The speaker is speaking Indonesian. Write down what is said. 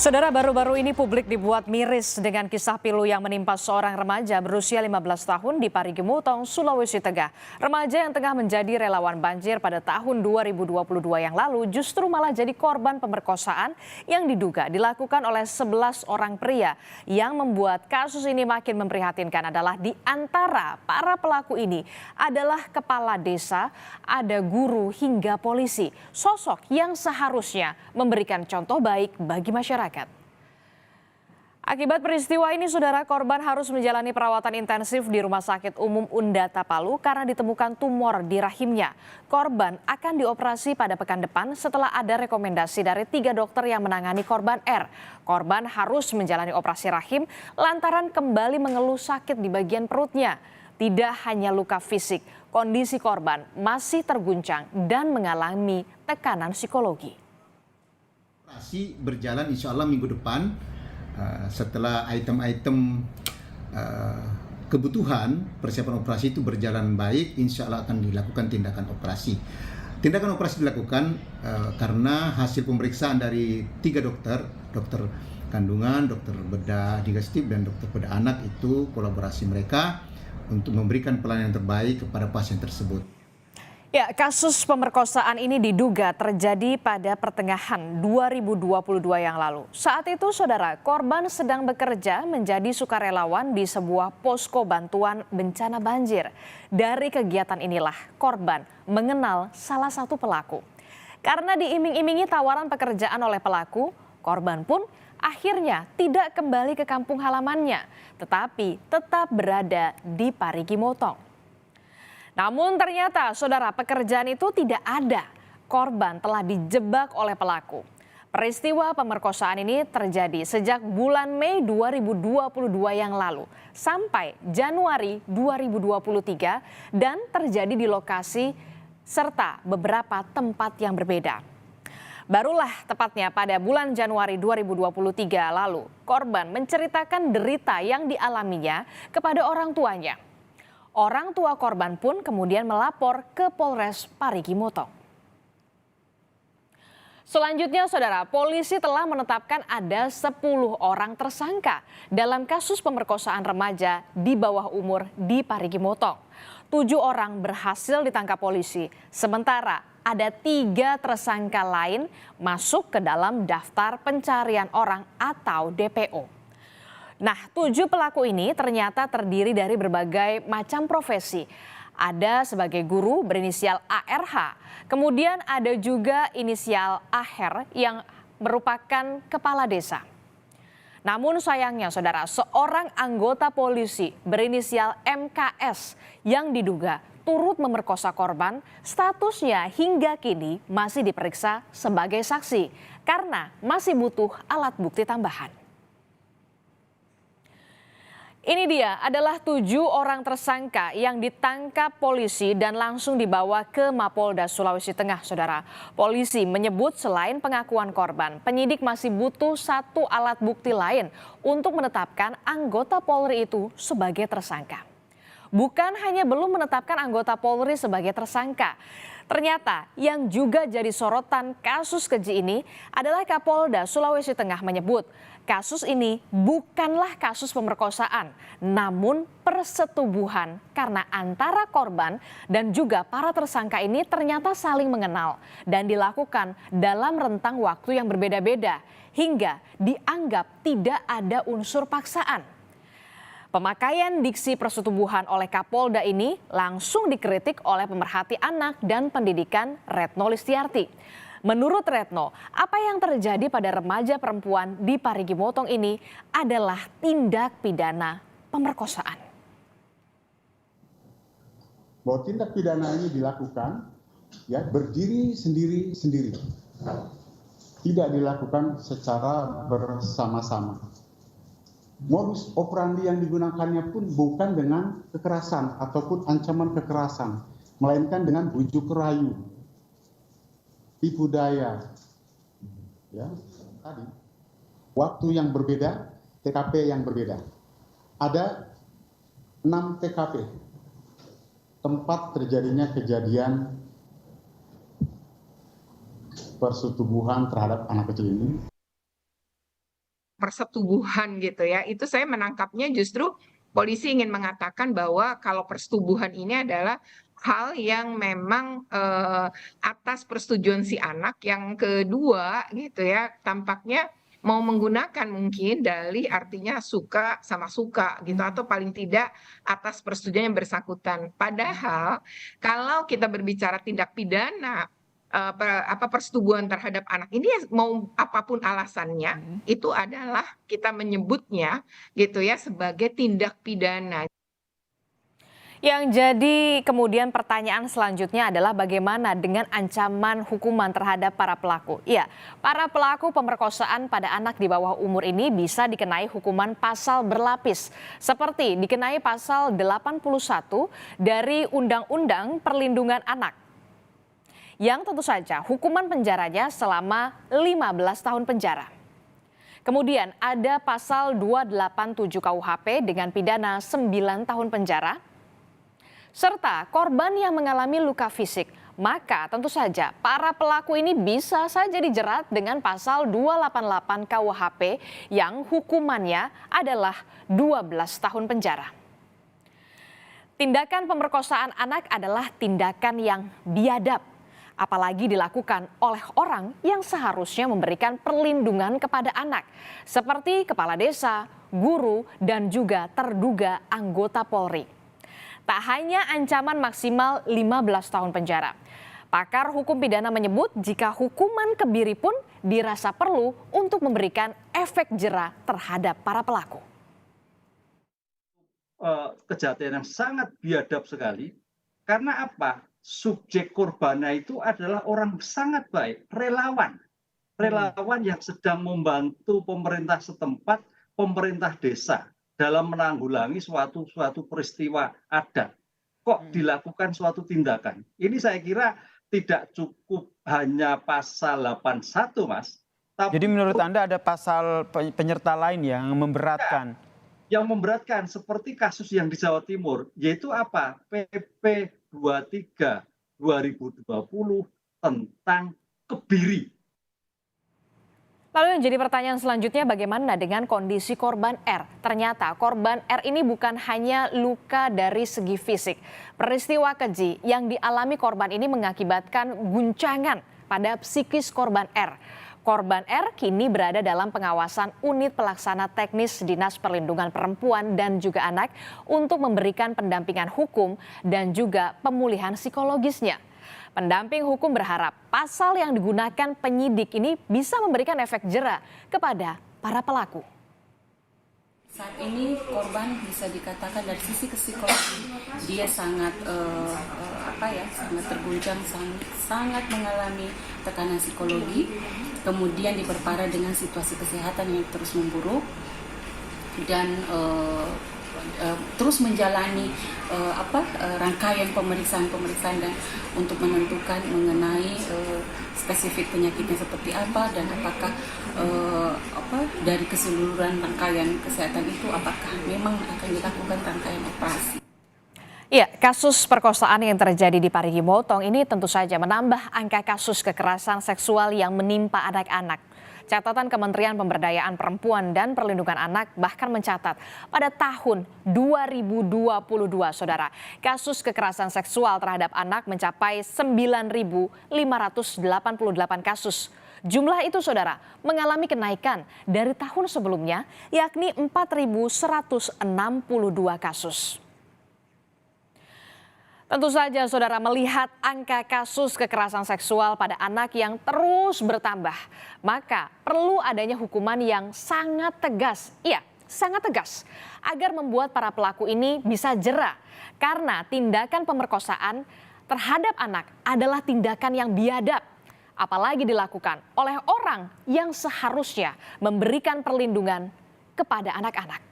Saudara, baru-baru ini publik dibuat miris dengan kisah pilu yang menimpa seorang remaja berusia 15 tahun di Parigi Motong, Sulawesi Tengah. Remaja yang tengah menjadi relawan banjir pada tahun 2022 yang lalu justru malah jadi korban pemerkosaan yang diduga dilakukan oleh 11 orang pria. Yang membuat kasus ini makin memprihatinkan adalah di antara para pelaku ini adalah kepala desa, ada guru hingga polisi. Sosok yang seharusnya memberikan contoh baik bagi masyarakat. Akibat peristiwa ini, saudara, korban harus menjalani perawatan intensif di Rumah Sakit Umum Undata Palu karena ditemukan tumor di rahimnya. Korban akan dioperasi pada pekan depan setelah ada rekomendasi dari 3 dokter yang menangani korban R. Korban harus menjalani operasi rahim lantaran kembali mengeluh sakit di bagian perutnya. Tidak hanya luka fisik, kondisi korban masih terguncang dan mengalami tekanan psikologi. Operasi berjalan insya Allah minggu depan setelah item-item kebutuhan persiapan operasi itu berjalan baik, insya Allah akan dilakukan tindakan operasi. Tindakan operasi dilakukan karena hasil pemeriksaan dari 3 dokter, dokter kandungan, dokter bedah digestif dan dokter bedah anak itu kolaborasi mereka untuk memberikan pelayanan terbaik kepada pasien tersebut. Ya, kasus pemerkosaan ini diduga terjadi pada pertengahan 2022 yang lalu. Saat itu, saudara, korban sedang bekerja menjadi sukarelawan di sebuah posko bantuan bencana banjir. Dari kegiatan inilah korban mengenal salah satu pelaku. Karena diiming-imingi tawaran pekerjaan oleh pelaku, korban pun akhirnya tidak kembali ke kampung halamannya, tetapi tetap berada di Parigi Motong. Namun ternyata, saudara, pekerjaan itu tidak ada. Korban telah dijebak oleh pelaku. Peristiwa pemerkosaan ini terjadi sejak bulan Mei 2022 yang lalu sampai Januari 2023 dan terjadi di lokasi serta beberapa tempat yang berbeda. Barulah tepatnya pada bulan Januari 2023 lalu, korban menceritakan derita yang dialaminya kepada orang tuanya. Orang tua korban pun kemudian melapor ke Polres Parigi Motong. Selanjutnya, saudara, polisi telah menetapkan ada 10 orang tersangka dalam kasus pemerkosaan remaja di bawah umur di Parigi Motong. 7 orang berhasil ditangkap polisi, sementara ada 3 tersangka lain masuk ke dalam daftar pencarian orang atau DPO. Nah, 7 pelaku ini ternyata terdiri dari berbagai macam profesi. Ada sebagai guru berinisial ARH, kemudian ada juga inisial AHER yang merupakan kepala desa. Namun sayangnya, saudara, seorang anggota polisi berinisial MKS yang diduga turut memerkosa korban, statusnya hingga kini masih diperiksa sebagai saksi karena masih butuh alat bukti tambahan. Ini dia adalah 7 orang tersangka yang ditangkap polisi dan langsung dibawa ke Mapolda Sulawesi Tengah, saudara. Polisi menyebut selain pengakuan korban, penyidik masih butuh 1 alat bukti lain untuk menetapkan anggota Polri itu sebagai tersangka. Bukan hanya belum menetapkan anggota Polri sebagai tersangka, ternyata yang juga jadi sorotan kasus keji ini adalah Kapolda Sulawesi Tengah menyebut kasus ini bukanlah kasus pemerkosaan, namun persetubuhan karena antara korban dan juga para tersangka ini ternyata saling mengenal dan dilakukan dalam rentang waktu yang berbeda-beda hingga dianggap tidak ada unsur paksaan. Pemakaian diksi persetubuhan oleh Kapolda ini langsung dikritik oleh pemerhati anak dan pendidikan Retno Listiarti. Menurut Retno, apa yang terjadi pada remaja perempuan di Parigi Motong ini adalah tindak pidana pemerkosaan. Bahwa tindak pidana ini dilakukan ya berdiri sendiri-sendiri. Tidak dilakukan secara bersama-sama. Modus operandi yang digunakannya pun bukan dengan kekerasan ataupun ancaman kekerasan, melainkan dengan bujuk rayu, tipu daya. Ya, tadi waktu yang berbeda, TKP yang berbeda. Ada 6 TKP tempat terjadinya kejadian persetubuhan terhadap anak kecil ini. persetubuhan gitu ya. Itu saya menangkapnya justru polisi ingin mengatakan bahwa kalau persetubuhan ini adalah hal yang memang atas persetujuan si anak. Yang kedua gitu ya, tampaknya mau menggunakan mungkin dalih artinya suka sama suka gitu, atau paling tidak atas persetujuan yang bersangkutan. Padahal kalau kita berbicara tindak pidana persetubuhan terhadap anak ini, ya mau apapun alasannya itu adalah kita menyebutnya gitu ya sebagai tindak pidana. Yang jadi kemudian pertanyaan selanjutnya adalah bagaimana dengan ancaman hukuman terhadap para pelaku. Iya, para pelaku pemerkosaan pada anak di bawah umur ini bisa dikenai hukuman pasal berlapis, seperti dikenai pasal 81 dari Undang-Undang Perlindungan Anak, yang tentu saja hukuman penjaranya selama 15 tahun penjara. Kemudian ada pasal 287 KUHP dengan pidana 9 tahun penjara, serta korban yang mengalami luka fisik. Maka tentu saja para pelaku ini bisa saja dijerat dengan pasal 288 KUHP yang hukumannya adalah 12 tahun penjara. Tindakan pemerkosaan anak adalah tindakan yang biadab, apalagi dilakukan oleh orang yang seharusnya memberikan perlindungan kepada anak, seperti kepala desa, guru, dan juga terduga anggota Polri. Tak hanya ancaman maksimal 15 tahun penjara. Pakar hukum pidana menyebut jika hukuman kebiri pun dirasa perlu untuk memberikan efek jera terhadap para pelaku. Kejahatan yang sangat biadab sekali, karena apa? Subjek korbannya itu adalah orang sangat baik, relawan yang sedang membantu pemerintah setempat, pemerintah desa dalam menanggulangi suatu peristiwa adat. Kok dilakukan suatu tindakan? Ini saya kira tidak cukup hanya pasal 81, Mas. Jadi menurut Anda ada pasal penyerta lain yang memberatkan? Yang memberatkan seperti kasus yang di Jawa Timur, yaitu apa? PP 23 2020 tentang kebiri. Lalu yang jadi pertanyaan selanjutnya, bagaimana dengan kondisi korban R? Ternyata korban R ini bukan hanya luka dari segi fisik. Peristiwa keji yang dialami korban ini mengakibatkan guncangan pada psikis korban R. Korban R kini berada dalam pengawasan unit pelaksana teknis Dinas Perlindungan Perempuan dan juga Anak untuk memberikan pendampingan hukum dan juga pemulihan psikologisnya. Pendamping hukum berharap pasal yang digunakan penyidik ini bisa memberikan efek jera kepada para pelaku. Saat ini korban bisa dikatakan dari sisi psikologi dia sangat sangat terguncang, sangat mengalami tekanan psikologi, kemudian diperparah dengan situasi kesehatan yang terus memburuk dan terus menjalani rangkaian pemeriksaan dan untuk menentukan mengenai spesifik penyakitnya seperti apa dan apakah dari keseluruhan rangkaian kesehatan itu apakah memang akan dilakukan rangkaian operasi. Iya, kasus perkosaan yang terjadi di Parigi Motong ini tentu saja menambah angka kasus kekerasan seksual yang menimpa anak-anak. Catatan Kementerian Pemberdayaan Perempuan dan Perlindungan Anak bahkan mencatat pada tahun 2022, saudara, kasus kekerasan seksual terhadap anak mencapai 9.588 kasus. Jumlah itu, saudara, mengalami kenaikan dari tahun sebelumnya, yakni 4.162 kasus. Tentu saja saudara, melihat angka kasus kekerasan seksual pada anak yang terus bertambah, maka perlu adanya hukuman yang sangat tegas, sangat tegas, agar membuat para pelaku ini bisa jera. Karena tindakan pemerkosaan terhadap anak adalah tindakan yang biadab, apalagi dilakukan oleh orang yang seharusnya memberikan perlindungan kepada anak-anak.